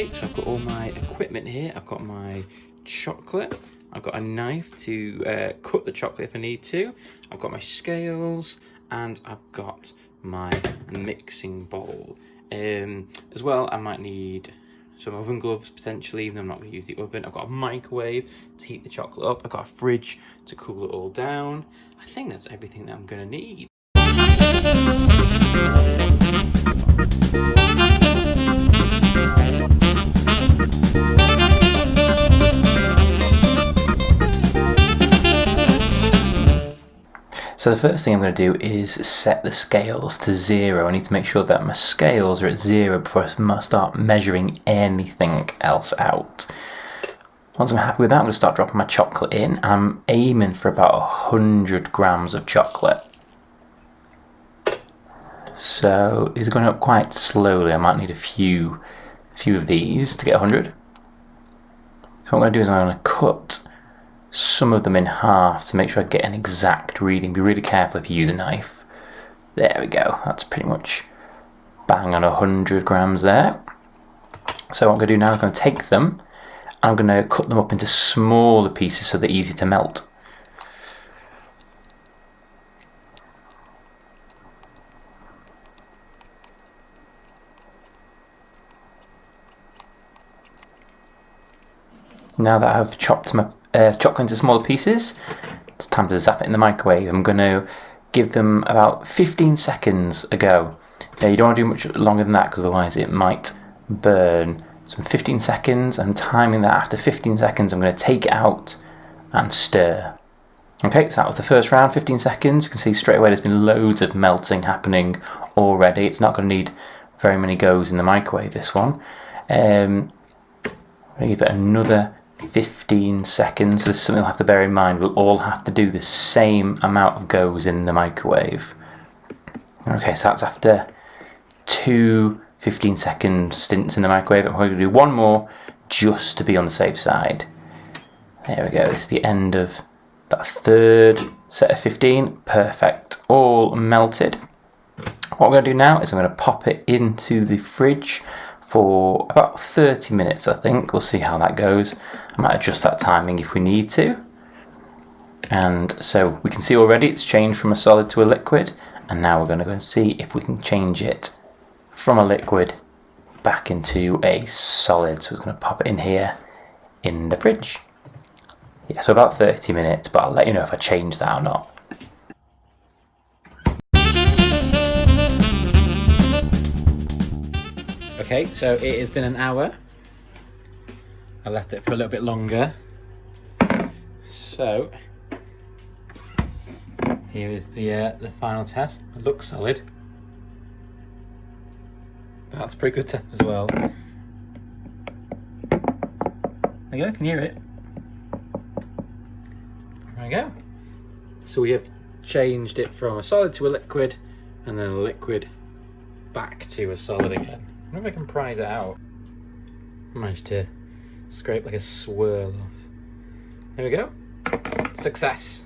Okay, so I've got all my equipment here. I've got my chocolate. I've got a knife to cut the chocolate if I need to. I've got my scales, and I've got my mixing bowl. As well, I might need some oven gloves potentially, even though I'm not going to use the oven. I've got a microwave to heat the chocolate up. I've got a fridge to cool it all down. I think that's everything that I'm going to need. So the first thing I'm going to do is set the scales to 0. I need to make sure that my scales are at 0 before I start measuring anything else out. Once I'm happy with that, I'm going to start dropping my chocolate in. I'm aiming for about 100 grams of chocolate. So it's going up quite slowly. I might need a few of these to get 100. So what I'm going to do is I'm going to cut some of them in half to make sure I get an exact reading. Be really careful if you use a knife. There we go. That's pretty much bang on 100 grams there. So what I'm going to do now is I'm going to take them and I'm going to cut them up into smaller pieces so they're easy to melt. Now that I've chopped my chocolate into smaller pieces, it's time to zap it in the microwave. I'm going to give them about 15 seconds a go. You don't want to do much longer than that because otherwise it might burn. So 15 seconds, I'm timing that. After 15 seconds I'm going to take it out and stir. Okay, so that was the first round, 15 seconds. You can see straight away there's been loads of melting happening already. It's not going to need very many goes in the microwave, this one. I'm going to give it another 15 seconds. This is something you'll have to bear in mind. We'll all have to do the same amount of goes in the microwave. Okay, so that's after 2 15-second stints in the microwave. I'm going to do one more just to be on the safe side. There we go. It's the end of that third set of 15. Perfect. All melted. What I'm going to do now is I'm going to pop it into the fridge for about 30 minutes, I think. We'll see how that goes. I might adjust that timing if we need to. And so we can see already it's changed from a solid to a liquid. And now we're going to go and see if we can change it from a liquid back into a solid. So we're going to pop it in here in the fridge. Yeah, so about 30 minutes, but I'll let you know if I change that or not. Okay, so it has been an hour. I left it for a little bit longer. So here is the final test. It looks solid. That's a pretty good test as well. There you go, can you hear it? There we go. So we have changed it from a solid to a liquid, and then a liquid back to a solid again. I wonder if I can prise it out. Managed to scrape like a swirl off. There we go. Success.